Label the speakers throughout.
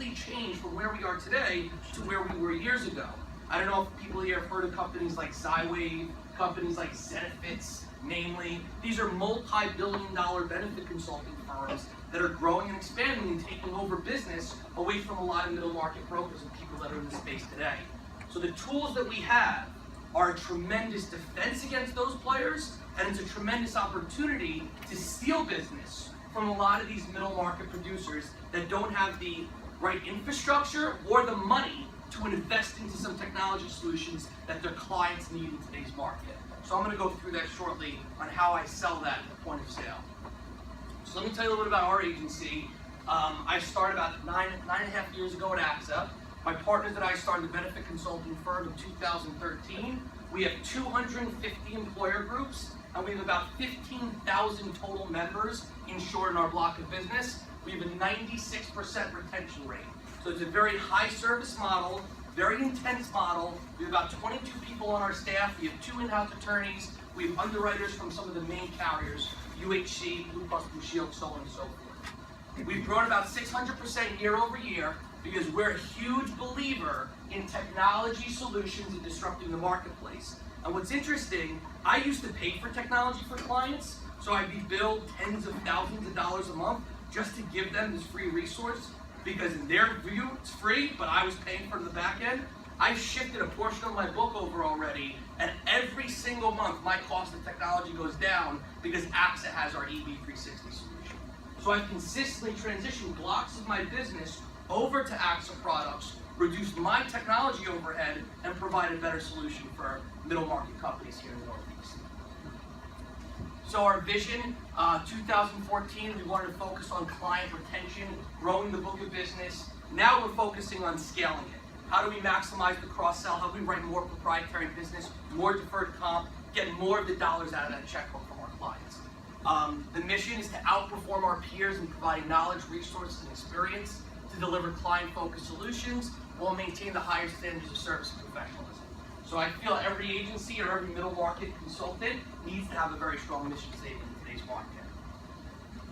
Speaker 1: completely changed from where we are today to where we were years ago. I don't know if people here have heard of companies like Xywave, companies like Zenefits, namely. These are multi-billion-dollar benefit consulting firms that are growing and expanding and taking over business away from a lot of middle market brokers and people that are in the space today. So the tools that we have are a tremendous defense against those players, and it's a tremendous opportunity to steal business from a lot of these middle market producers that don't have the right infrastructure or the money to invest into some technology solutions that their clients need in today's market. So I'm going to go through that shortly on how I sell that at the point of sale. So let me tell you a little bit about our agency. I started about nine and a half years ago at AXA. My partners and I started the benefit consulting firm in 2013. We have 250 employer groups, and we have about 15,000 total members insured in our block of business. We have a 96% retention rate. So it's a very high service model, very intense model. We have about 22 people on our staff. We have 2 in-house attorneys. We have underwriters from some of the main carriers, UHC, Blue Cross Blue Shield, so on and so forth. We've grown about 600% year over year because we're a huge believer in technology solutions and disrupting the marketplace. And what's interesting, I used to pay for technology for clients, so I'd be billed tens of thousands of dollars a month just to give them this free resource, because in their view, it's free, but I was paying for the back end. I've shifted a portion of my book over already, and every single month my cost of technology goes down because AXA has our EV360 solution. So I've consistently transitioned blocks of my business over to AXA products, reduced my technology overhead, and provide a better solution for middle market companies here in the Northeast. So our vision, 2014, we wanted to focus on client retention, growing the book of business. Now we're focusing on scaling it. How do we maximize the cross-sell? How do we write more proprietary business, more deferred comp, get more of the dollars out of that checkbook from our clients? The mission is to outperform our peers in providing knowledge, resources, and experience to deliver client-focused solutions while maintaining the highest standards of service and professionalism. So I feel every agency or every middle market consultant needs to have a very strong mission statement in today's market.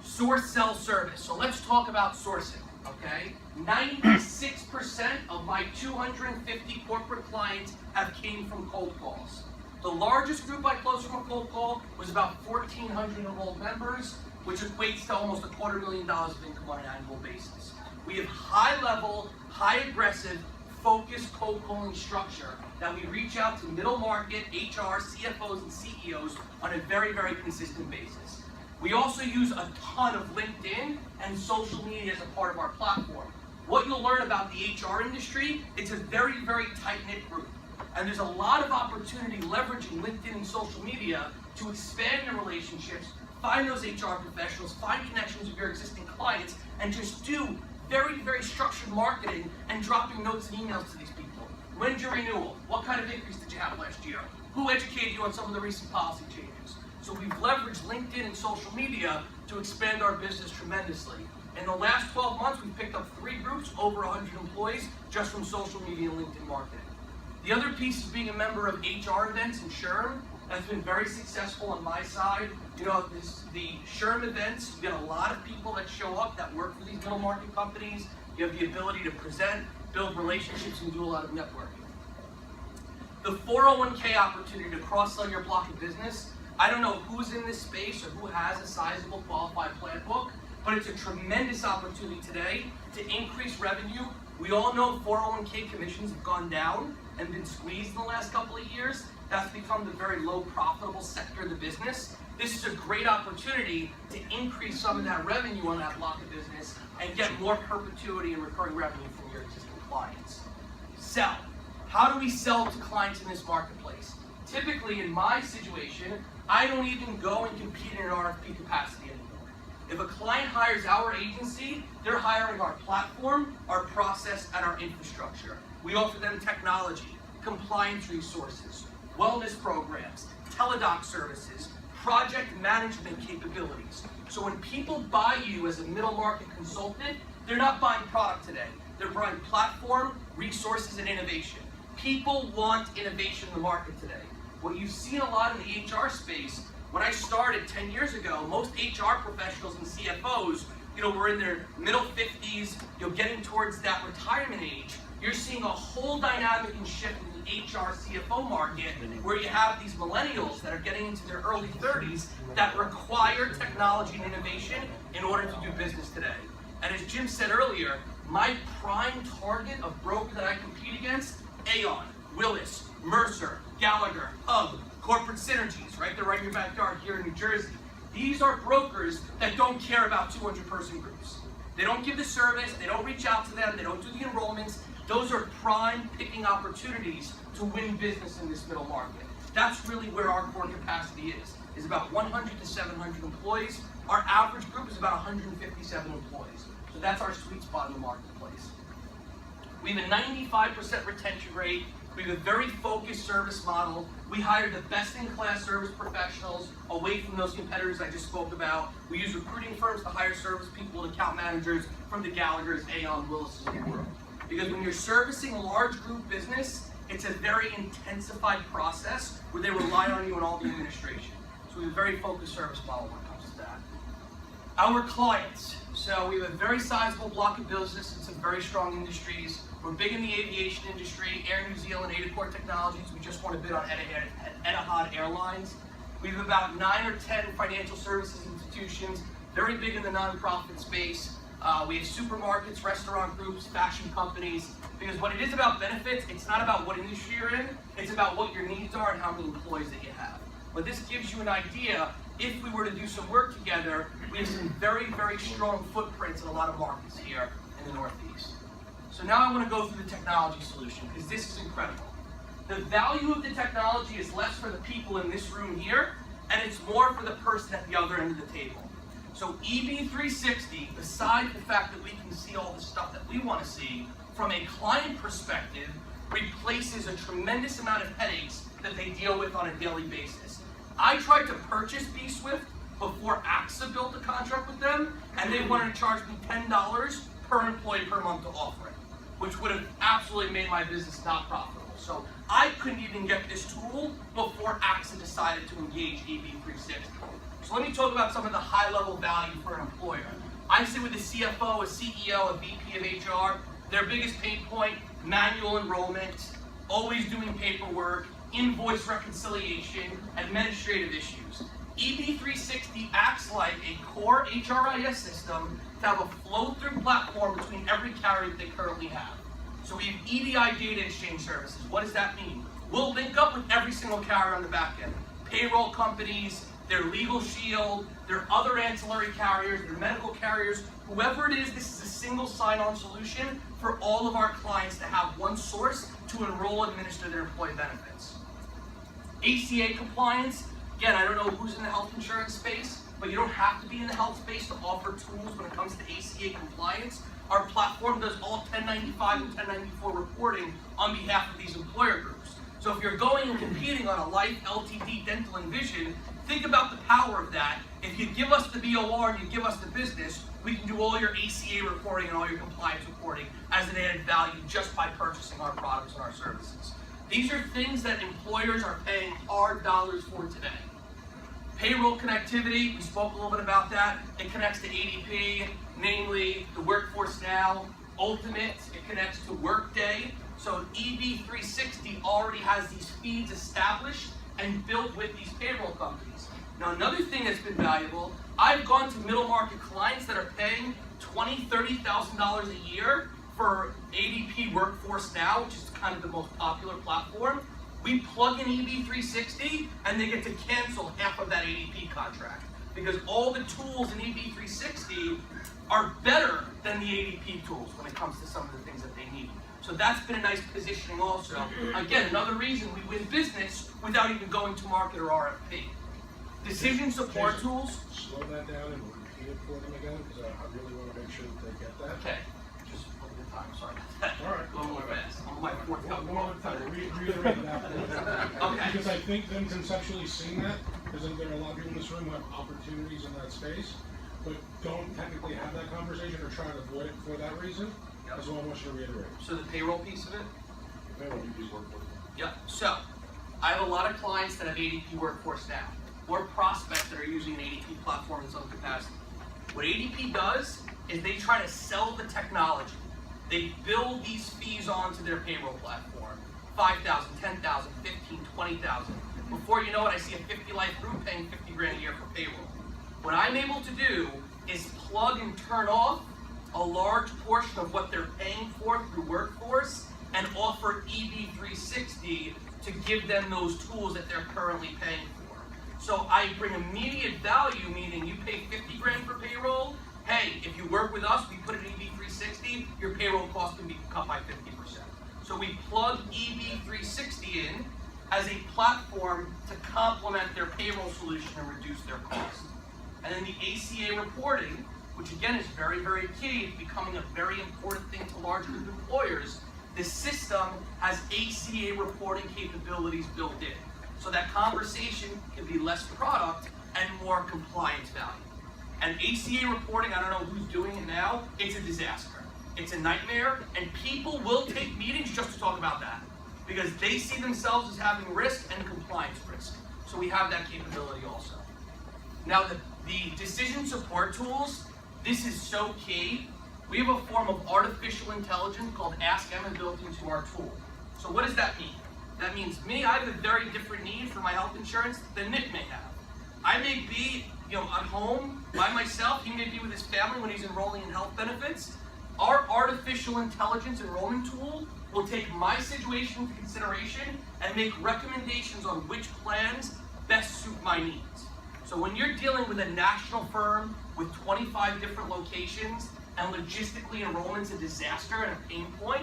Speaker 1: Source, sell, service. So let's talk about sourcing, okay? 96% of my 250 corporate clients have came from cold calls. The largest group I closed from a cold call was about 1,400 enrolled members, which equates to almost $250,000 of income on an annual basis. We have high-level, high-aggressive, focused cold calling structure that we reach out to middle market, HR, CFOs, and CEOs on a very, very consistent basis. We also use a ton of LinkedIn and social media as a part of our platform. What you'll learn about the HR industry, it's a very, very tight-knit group. And there's a lot of opportunity leveraging LinkedIn and social media to expand your relationships, find those HR professionals, find connections with your existing clients, and just do very, very structured marketing and dropping notes and emails to these people. When's your renewal? What kind of increase did you have last year? Who educated you on some of the recent policy changes? So we've leveraged LinkedIn and social media to expand our business tremendously. In the last 12 months, we've picked up 3 groups, over 100 employees, just from social media and LinkedIn marketing. The other piece is being a member of HR events and SHRM. That's been very successful on my side. You know, the SHRM events, you get a lot of people that show up that work for these middle market companies. You have the ability to present, build relationships, and do a lot of networking. The 401k opportunity to cross-sell your block of business. I don't know who's in this space or who has a sizable qualified plan book, but it's a tremendous opportunity today to increase revenue. We all know 401k commissions have gone down and been squeezed in the last couple of years. That's become the very low profitable sector of the business. This is a great opportunity to increase some of that revenue on that block of business and get more perpetuity and recurring revenue from your existing clients. Sell. How do we sell to clients in this marketplace? Typically, in my situation, I don't even go and compete in an RFP capacity anymore. If a client hires our agency, they're hiring our platform, our process, and our infrastructure. We offer them technology, compliance resources, wellness programs, teledoc services, project management capabilities. So when people buy you as a middle market consultant, they're not buying product today. They're buying platform, resources, and innovation. People want innovation in the market today. What you've seen a lot in the HR space, when I started 10 years ago, most HR professionals and CFOs we're in their middle 50s, getting towards that retirement age, you're seeing a whole dynamic and shift in the HR CFO market where you have these millennials that are getting into their early 30s that require technology and innovation in order to do business today. And as Jim said earlier, my prime target of broker that I compete against, Aon, Willis, Mercer, Gallagher, Hub, Corporate Synergies, right? They're right in your backyard here in New Jersey. These are brokers that don't care about 200-person groups. They don't give the service, they don't reach out to them, they don't do the enrollments. Those are prime picking opportunities to win business in this middle market. That's really where our core capacity is about 100 to 700 employees. Our average group is about 157 employees. So that's our sweet spot in the marketplace. We have a 95% retention rate. We have a very focused service model. We hire the best-in-class service professionals away from those competitors I just spoke about. We use recruiting firms to hire service people and account managers from the Gallaghers, Aon, Willis of the world. Because when you're servicing a large group business, it's a very intensified process where they rely on you and all the administration. So we have a very focused service model when it comes to that. Our clients. So we have a very sizable block of business in some very strong industries. We're big in the aviation industry, Air New Zealand, Adacor Technologies. We just won a bid on Etihad Airlines. We have about 9 or 10 financial services institutions, very big in the nonprofit space. We have supermarkets, restaurant groups, fashion companies. Because when it is about benefits, it's not about what industry you're in, it's about what your needs are and how many employees that you have. But this gives you an idea, if we were to do some work together, we have some very, very strong footprints in a lot of markets here in the Northeast. So now I want to go through the technology solution, because this is incredible. The value of the technology is less for the people in this room here, and it's more for the person at the other end of the table. So EB360, besides the fact that we can see all the stuff that we want to see, from a client perspective, replaces a tremendous amount of headaches that they deal with on a daily basis. I tried to purchase bswift before AXA built a contract with them, and they wanted to charge me $10 per employee per month to offer it, which would have absolutely made my business not profitable. So I couldn't even get this tool before AXA decided to engage EB360. So let me talk about some of the high-level value for an employer. I sit with a CFO, a CEO, a VP of HR. Their biggest pain point, manual enrollment, always doing paperwork, invoice reconciliation, administrative issues. EB360 acts like a core HRIS system to have a flow-through platform between every carrier that they currently have. So we have EDI data exchange services. What does that mean? We'll link up with every single carrier on the back end. Payroll companies, their legal shield, their other ancillary carriers, their medical carriers, whoever it is, this is a single sign-on solution for all of our clients to have one source to enroll and administer their employee benefits. ACA compliance, again, I don't know who's in the health insurance space, but you don't have to be in the health space to offer tools when it comes to ACA compliance. Our platform does all 1095 and 1094 reporting on behalf of these employer groups. So if you're going and competing on a life, LTD, dental, and vision, think about the power of that. If you give us the BOR and you give us the business, we can do all your ACA reporting and all your compliance reporting as an added value just by purchasing our products and our services. These are things that employers are paying hard dollars for today. Payroll connectivity, we spoke a little bit about that. It connects to ADP, namely the Workforce Now, Ultimate, it connects to Workday. So EB360 already has these feeds established and built with these payroll companies. Now another thing that's been valuable, I've gone to middle market clients that are paying $20,000, $30,000 a year for ADP Workforce Now, which is kind of the most popular platform. We plug in EB360 and they get to cancel half of that ADP contract because all the tools in EB360 are better than the ADP tools when it comes to some of the things that they need. So that's been a nice positioning also. Again, another reason we win business without even going to market or RFP. Decision support
Speaker 2: Jason,
Speaker 1: tools.
Speaker 2: Slow that down and repeat it for them again, because I really want to make sure that they get that.
Speaker 1: Okay, just over the time, sorry about that.
Speaker 2: All right.
Speaker 1: Going more fast. I'm on my fourth cup of coffee.
Speaker 2: Reiterate that.
Speaker 1: Okay.
Speaker 2: Because I think them conceptually seeing that, because there are a lot of people in this room who have opportunities in that space, but don't technically have that conversation or try to avoid it for that reason.
Speaker 1: Yep.
Speaker 2: That's what I want you to reiterate.
Speaker 1: So the payroll piece of it?
Speaker 2: Payroll you work with.
Speaker 1: Yep. So I have a lot of clients that have ADP Workforce Now, or prospects that are using an ADP platform in some capacity. What ADP does is they try to sell the technology. They build these fees onto their payroll platform. 5,000, 10,000, 15, 20,000. Before you know it, I see a 50 life group paying 50 grand a year for payroll. What I'm able to do is plug and turn off a large portion of what they're paying for through Workforce and offer EB360 to give them those tools that they're currently paying for. So I bring immediate value, meaning you pay 50 grand for payroll. Hey, if you work with us, we put an EB360, your payroll cost can be cut by 50%. So we plug EB360 in as a platform to complement their payroll solution and reduce their costs. And then the ACA reporting, which again is very, very key, it's becoming a very important thing to large group employers. The system has ACA reporting capabilities built in. So that conversation can be less product and more compliance value. And ACA reporting, I don't know who's doing it now, it's a disaster. It's a nightmare, and people will take meetings just to talk about that because they see themselves as having risk and compliance risk. So we have that capability also. Now the decision support tools, this is so key. We have a form of artificial intelligence called Ask Emma built into our tool. So what does that mean? That means me, I have a very different need for my health insurance than Nick may have. I may be at home by myself, he may be with his family when he's enrolling in health benefits. Our artificial intelligence enrollment tool will take my situation into consideration and make recommendations on which plans best suit my needs. So when you're dealing with a national firm with 25 different locations and logistically enrollment's a disaster and a pain point,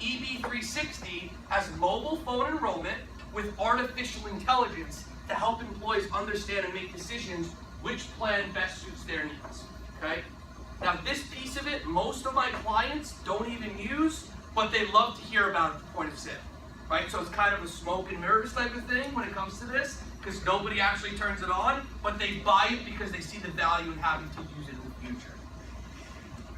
Speaker 1: EB360 has mobile phone enrollment with artificial intelligence to help employees understand and make decisions which plan best suits their needs, okay? Now this piece of it, most of my clients don't even use, but they love to hear about at the point of sale, right? So it's kind of a smoke and mirrors type of thing when it comes to this, because nobody actually turns it on, but they buy it because they see the value in having to use it in the future.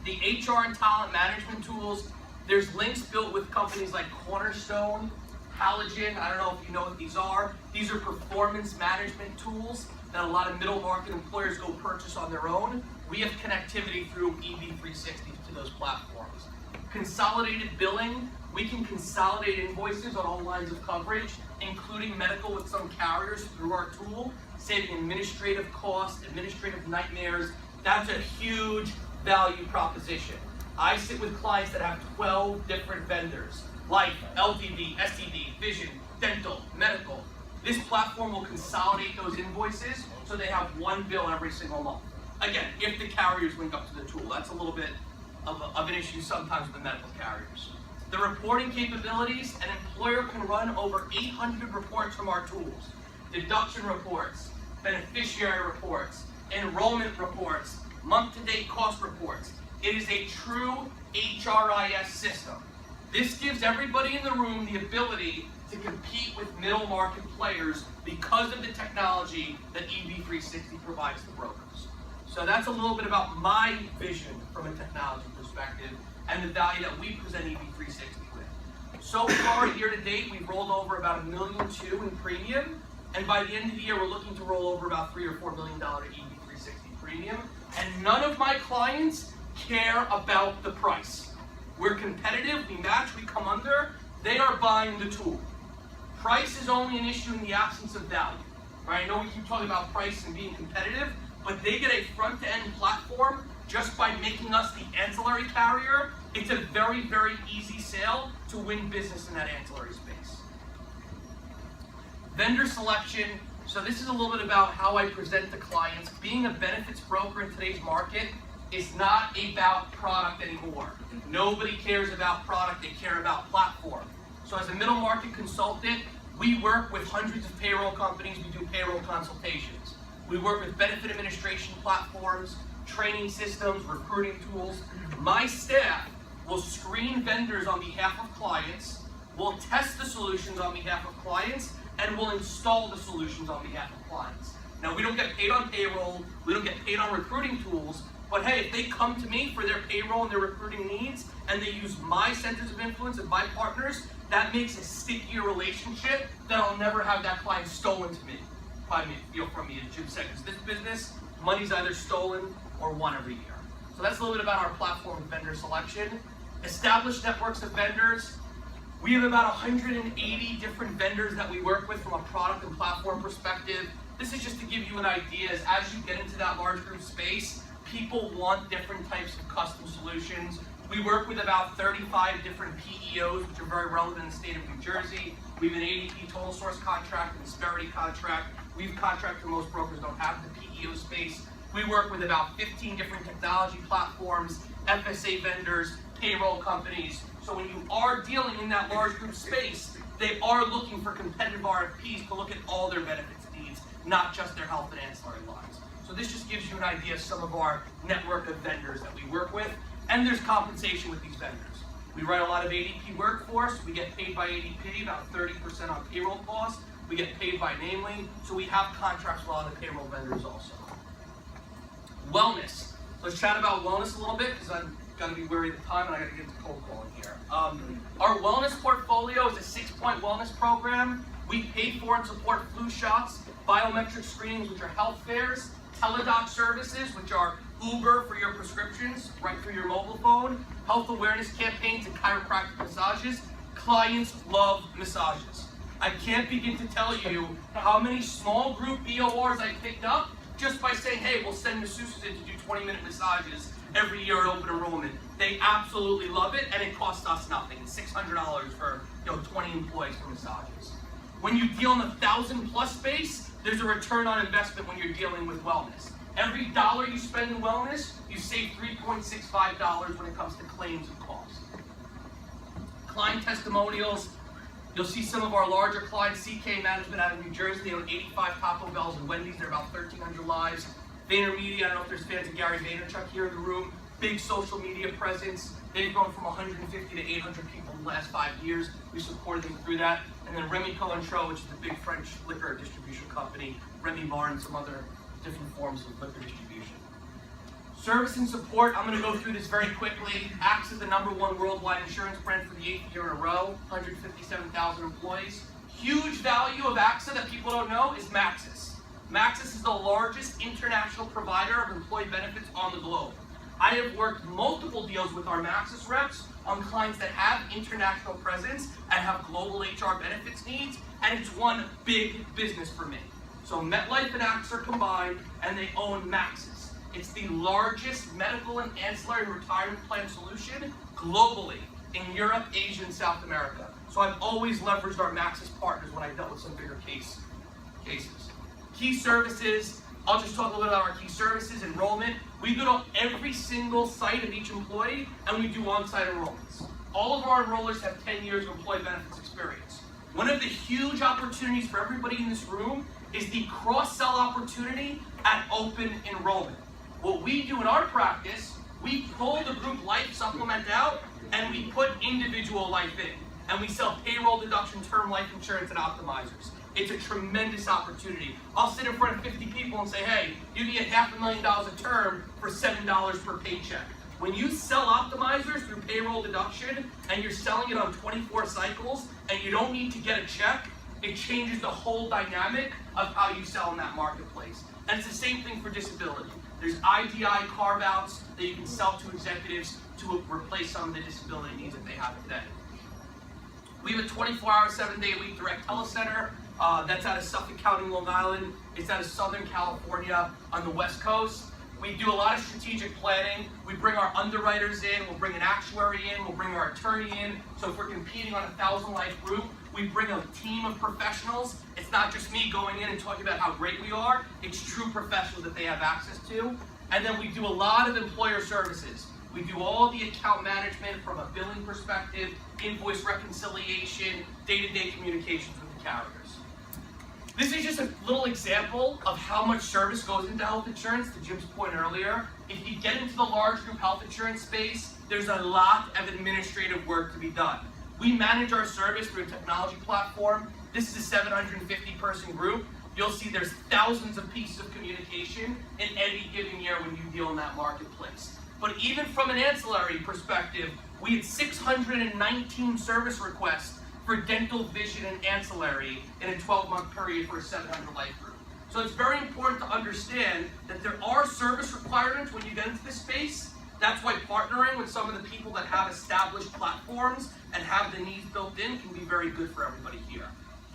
Speaker 1: The HR and talent management tools, there's links built with companies like Cornerstone, Halogen, I don't know if you know what these are. These are performance management tools that a lot of middle market employers go purchase on their own. We have connectivity through EB360 to those platforms. Consolidated billing, we can consolidate invoices on all lines of coverage, including medical with some carriers through our tool, saving administrative costs, administrative nightmares. That's a huge value proposition. I sit with clients that have 12 different vendors, like LTD, STD, vision, dental, medical. This platform will consolidate those invoices so they have one bill every single month. Again, if the carriers link up to the tool, that's a little bit of an issue sometimes with the medical carriers. The reporting capabilities, an employer can run over 800 reports from our tools. Deduction reports, beneficiary reports, enrollment reports, month-to-date cost reports. It is a true HRIS system. This gives everybody in the room the ability to compete with middle market players because of the technology that EB360 provides the brokers. So that's a little bit about my vision from a technology perspective and the value that we present EB360 with. So far, year to date, we've rolled over about $1.2 million in premium, and by the end of the year, we're looking to roll over about $3 or $4 million EB360 premium. And none of my clients care about the price. We're competitive, we match, we come under, they are buying the tool. Price is only an issue in the absence of value. Right? I know we keep talking about price and being competitive, but they get a front-to-end platform just by making us the ancillary carrier. It's a very, very easy sale to win business in that ancillary space. Vendor selection. So this is a little bit about how I present to clients. Being a benefits broker in today's market is not about product anymore. Nobody cares about product, they care about platform. So as a middle market consultant, we work with hundreds of payroll companies, we do payroll consultations. We work with benefit administration platforms, training systems, recruiting tools. My staff will screen vendors on behalf of clients, will test the solutions on behalf of clients, and will install the solutions on behalf of clients. Now, we don't get paid on payroll, we don't get paid on recruiting tools, but hey, if they come to me for their payroll and their recruiting needs, and they use my centers of influence and my partners, that makes a stickier relationship that I'll never have that client stolen to me. From me, as Jim said, because this business, money's either stolen or won every year. So that's a little bit about our platform vendor selection. Established networks of vendors. We have about 180 different vendors that we work with from a product and platform perspective. This is just to give you an idea, as you get into that large group space, people want different types of custom solutions. We work with about 35 different PEOs, which are very relevant in the state of New Jersey. We have an ADP total source contract, an Insperity contract. We have contracts where most brokers don't have the PEO space. We work with about 15 different technology platforms, FSA vendors, payroll companies. So when you are dealing in that large group space, they are looking for competitive RFPs to look at all their benefits needs, not just their health and ancillary lines. So this just gives you an idea of some of our network of vendors that we work with, and there's compensation with these vendors. We write a lot of ADP workforce. We get paid by ADP, about 30% on payroll costs. We get paid by Namely, so we have contracts with a lot of payroll vendors also. Wellness. Let's chat about wellness a little bit, because I'm going to be wary of the time and I got to get into cold calling here. Our wellness portfolio is a 6-point wellness program. We pay for and support flu shots, biometric screenings, which are health fairs, teledoc services, which are Uber for your prescriptions, right through your mobile phone, health awareness campaigns, and chiropractic massages. Clients love massages. I can't begin to tell you how many small group BORs I picked up just by saying, hey, we'll send masseuses in to do 20-minute massages every year at open enrollment. They absolutely love it, and it costs us nothing. It's $600 for 20 employees for massages. When you deal in the 1,000+ space, there's a return on investment when you're dealing with wellness. Every dollar you spend in wellness, you save $3.65 when it comes to claims and costs. Client testimonials. You'll see some of our larger clients, CK Management out of New Jersey. They own 85 Taco Bells and Wendy's. They're about 1,300 lives. VaynerMedia, I don't know if there's fans of Gary Vaynerchuk here in the room. Big social media presence. They've grown from 150 to 800 people in the last 5 years. We supported them through that. And then Rémy Cointreau, which is the big French liquor distribution company. Rémy Martin and some other different forms of liquor distribution. Service and support, I'm going to go through this very quickly. AXA is the #1 worldwide insurance brand for the 8th year in a row, 157,000 employees. Huge value of AXA that people don't know is Maxis. Maxis is the largest international provider of employee benefits on the globe. I have worked multiple deals with our Maxis reps on clients that have international presence and have global HR benefits needs, and it's one big business for me. So MetLife and AXA are combined, and they own Maxis. It's the largest medical and ancillary retirement plan solution globally in Europe, Asia, and South America. So I've always leveraged our Maxis partners when I dealt with some bigger cases. Key services, I'll just talk a little bit about our key services. Enrollment, we go to every single site of each employee, and we do on-site enrollments. All of our enrollers have 10 years of employee benefits experience. One of the huge opportunities for everybody in this room is the cross-sell opportunity at open enrollment. What we do in our practice, we pull the group life supplement out and we put individual life in. And we sell payroll deduction, term life insurance, and optimizers. It's a tremendous opportunity. I'll sit in front of 50 people and say, hey, you can get $500,000 a term for $7 per paycheck. When you sell optimizers through payroll deduction and you're selling it on 24 cycles and you don't need to get a check, it changes the whole dynamic of how you sell in that marketplace. And it's the same thing for disability. There's IDI carve-outs that you can sell to executives to replace some of the disability needs that they have today. We have a 24-hour, 7-day-a-week direct telecenter. That's out of Suffolk County, Long Island. It's out of Southern California on the West Coast. We do a lot of strategic planning. We bring our underwriters in, we'll bring an actuary in, we'll bring our attorney in. So if we're competing on a 1,000-life group, we bring a team of professionals. It's not just me going in and talking about how great we are. It's true professionals that they have access to. And then we do a lot of employer services. We do all the account management from a billing perspective, invoice reconciliation, day-to-day communications with the carriers. This is just a little example of how much service goes into health insurance, to Jim's point earlier. If you get into the large group health insurance space, there's a lot of administrative work to be done. We manage our service through a technology platform. This is a 750-person group. You'll see there's thousands of pieces of communication in any given year when you deal in that marketplace. But even from an ancillary perspective, we had 619 service requests for dental, vision, and ancillary in a 12-month period for a 700-life group. So it's very important to understand that there are service requirements when you get into this space, That's why partnering with some of the people that have established platforms and have the needs built in can be very good for everybody here.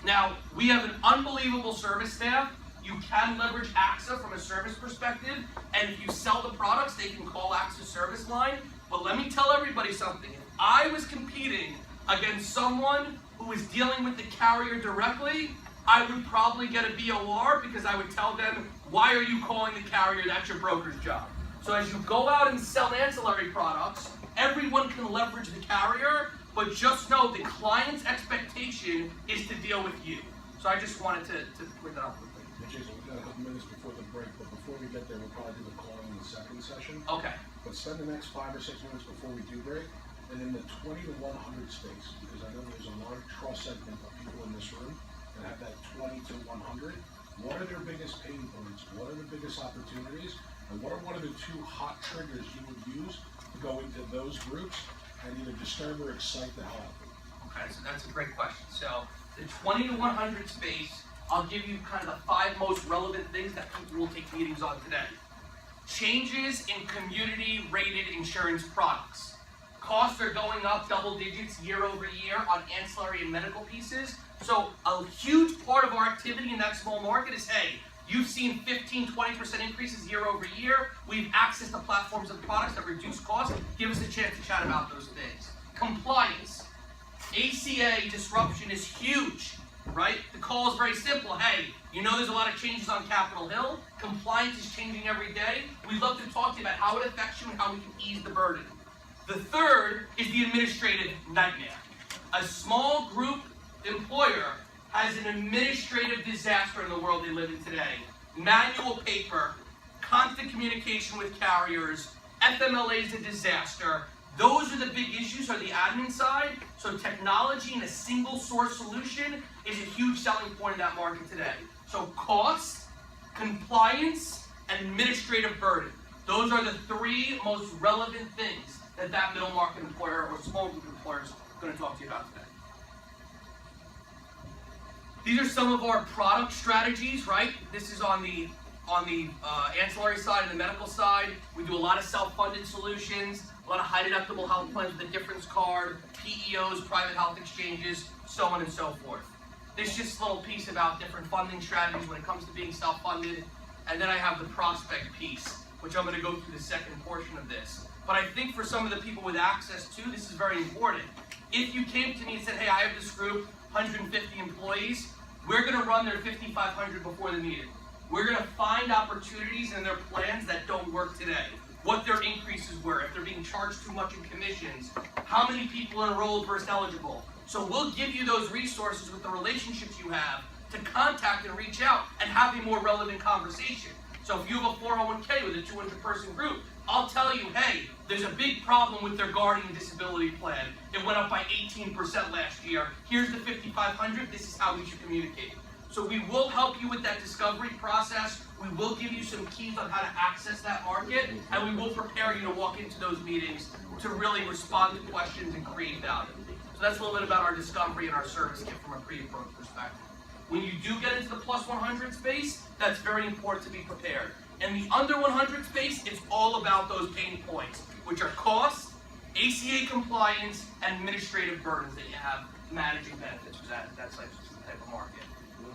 Speaker 1: Now, we have an unbelievable service staff. You can leverage AXA from a service perspective, and if you sell the products, they can call AXA service line. But let me tell everybody something. If I was competing against someone who was dealing with the carrier directly, I would probably get a BOR because I would tell them, why are you calling the carrier? That's your broker's job. So as you go out and sell ancillary products, everyone can leverage the carrier, but just know the client's expectation is to deal with you. So I just wanted to bring that up quickly.
Speaker 2: Jason, we've got a couple minutes before the break, but before we get there, we'll probably do the calling in the second session.
Speaker 1: Okay.
Speaker 2: But spend the next 5 or 6 minutes before we do break, and in the 20 to 100 space, because I know there's a large cross segment of people in this room that have that 20 to 100. What are their biggest pain points? What are the biggest opportunities? And what are one of the 2 hot triggers you would use to go into those groups and either disturb or excite the hell out of them?
Speaker 1: Okay, so that's a great question. So the 20 to 100 space, I'll give you kind of the 5 most relevant things that people will take meetings on today. Changes in community rated insurance products. Costs are going up double digits year over year on ancillary and medical pieces. So a huge part of our activity in that small market is, hey, you've seen 15-20% increases year over year. We've access to platforms and products that reduce costs. Give us a chance to chat about those things. Compliance. ACA disruption is huge, right? The call is very simple. Hey, you know there's a lot of changes on Capitol Hill. Compliance is changing every day. We'd love to talk to you about how it affects you and how we can ease the burden. The third is the administrative nightmare. A small group employer has an administrative disaster in the world they live in today. Manual paper, constant communication with carriers, FMLA is a disaster. Those are the big issues on the admin side. So technology and a single source solution is a huge selling point in that market today. So cost, compliance, and administrative burden. Those are the 3 most relevant things that middle market employer or small group employer is going to talk to you about today. These are some of our product strategies, right? This is on the ancillary side and the medical side. We do a lot of self-funded solutions, a lot of high deductible health plans with a difference card, PEOs, private health exchanges, so on and so forth. This is just a little piece about different funding strategies when it comes to being self-funded. And then I have the prospect piece, which I'm going to go through the second portion of this. But I think for some of the people with access to, this is very important. If you came to me and said, hey, I have this group, 150 employees, we're going to run their 5,500 before the meeting. We're going to find opportunities in their plans that don't work today. What their increases were, if they're being charged too much in commissions, how many people enrolled versus eligible. So we'll give you those resources with the relationships you have to contact and reach out and have a more relevant conversation. So if you have a 401k with a 200-person group, I'll tell you, hey, there's a big problem with their guardian disability plan. It went up by 18% last year. Here's the 5,500. This is how we should communicate. So we will help you with that discovery process. We will give you some keys on how to access that market, and we will prepare you to walk into those meetings to really respond to questions and create value. So that's a little bit about our discovery and our service kit from a pre-approach perspective. When you do get into the plus 100 space, that's very important to be prepared. In the under 100 space, it's all about those pain points, which are cost, ACA compliance, and administrative burdens that you have managing benefits for that type of market.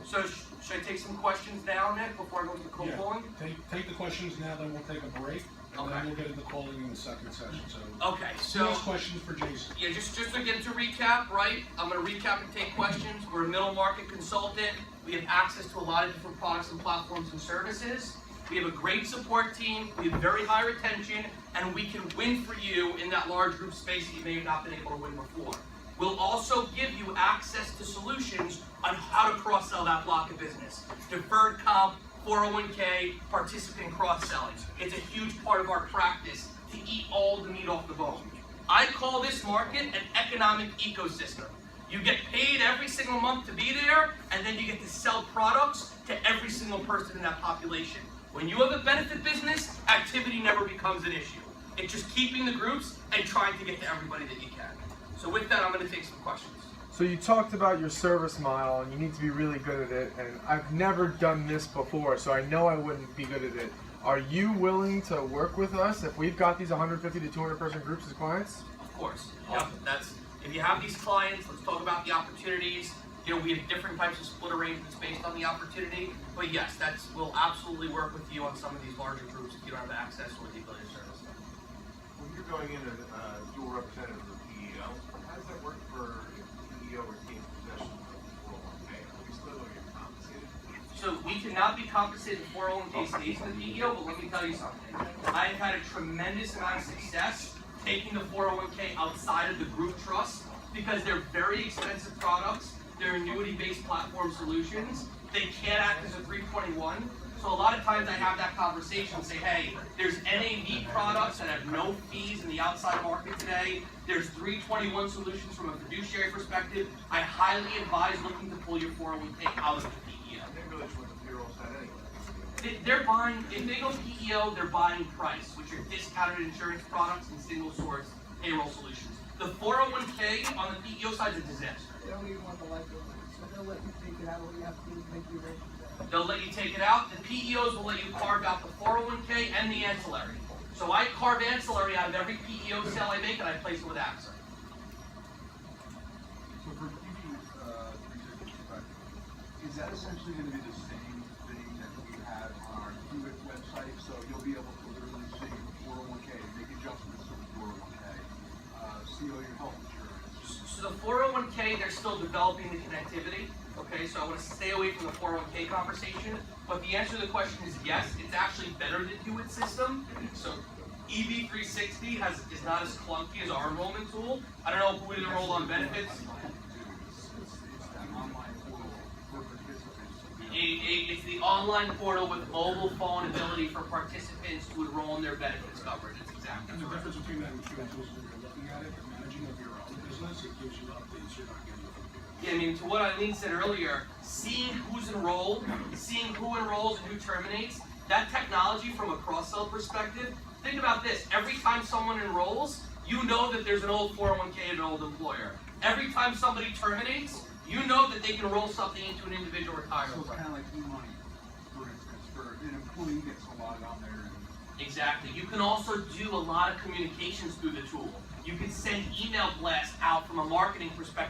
Speaker 1: So should I take some questions now, Nick, before I go to the cold calling?
Speaker 2: Take the questions now, then we'll take a break, and then we'll get into calling in the second session. So
Speaker 1: Okay, so
Speaker 2: questions for Jason.
Speaker 1: yeah, just again to recap, right? I'm going to recap and take questions. We're a middle market consultant. We have access to a lot of different products and platforms and services. We have a great support team. We have very high retention, and we can win for you in that large group space that you may have not been able to win before. We'll also give you access to solutions on how to cross-sell that block of business. Deferred comp, 401k, participant cross-selling. It's a huge part of our practice to eat all the meat off the bone. I call this market an economic ecosystem. You get paid every single month to be there, and then you get to sell products to every single person in that population. When you have a benefit business, activity never becomes an issue. It's just keeping the groups and trying to get to everybody that you can. So with that, I'm going to take some questions.
Speaker 3: So you talked about your service model and you need to be really good at it, and I've never done this before, so I know I wouldn't be good at it. Are you willing to work with us if we've got these 150 to 200 person groups as clients?
Speaker 1: Of course. Yeah, that's, if you have these clients, let's talk about the opportunities. You know, we have different types of split arrangements based on the opportunity. But yes, we'll absolutely work with you on some of these larger groups if you don't have access or the ability to service them.
Speaker 4: When you're going in as a dual representative of the PEO, how does that work for if the PEO retains possession of the 401k? Are we still going to get compensated?
Speaker 1: So we cannot be compensated for 401k stays in the PEO, but let me tell you something. I have had a tremendous amount of success taking the 401k outside of the group trust because they're very expensive products. They're annuity-based platform solutions. They can't act as a 321. So a lot of times I have that conversation and say, hey, there's NAV products that have no fees in the outside market today. There's 321 solutions from a fiduciary perspective. I highly advise looking to pull your 401k out of the PEO.
Speaker 4: They really just want the payroll side anyway.
Speaker 1: They're buying, if they go PEO, they're buying price, which are discounted insurance products and single source payroll solutions. The 401k on the PEO side is a disaster.
Speaker 5: They don't even want the liability, so they'll let you take it out, all you have to do is make the arrangements.
Speaker 1: They'll let you take it out. The PEOs will let you carve out the 401k and the ancillary. So I carve ancillary out of every PEO sale I make and I place it with AXA.
Speaker 6: So for PB365, is that essentially going to be the same thing that we have on our Hewitt website? So you'll be able to literally see 401k, make adjustments to the 401k, see all your health insurance.
Speaker 1: So the 401k, they're still developing the connectivity. Okay, so I want to stay away from the 401k conversation. But the answer to the question is yes, it's actually better than Hewitt's system. So EB360 is not as clunky as our enrollment tool. I don't know who would enroll on benefits.
Speaker 6: It's that online portal for participants.
Speaker 1: It's the online portal with mobile phone ability for participants to enroll in their benefits coverage. It's exactly
Speaker 2: And the
Speaker 1: correct.
Speaker 2: difference between that and two tools when you're looking at it, you're managing of your own business, it gives you updates you're not getting from here.
Speaker 1: Yeah, I mean, to what Eileen said earlier, seeing who's enrolled, seeing who enrolls and who terminates, that technology from a cross-sell perspective, think about this. Every time someone enrolls, you know that there's an old 401k and an old employer. Every time somebody terminates, you know that they can roll something into an individual
Speaker 6: So
Speaker 1: retirement
Speaker 6: it's
Speaker 1: plan.
Speaker 6: kind of like e-money, for instance, for an employee gets to log on there and
Speaker 1: Exactly. You can also do a lot of communications through the tool. You can send email blasts out from a marketing perspective.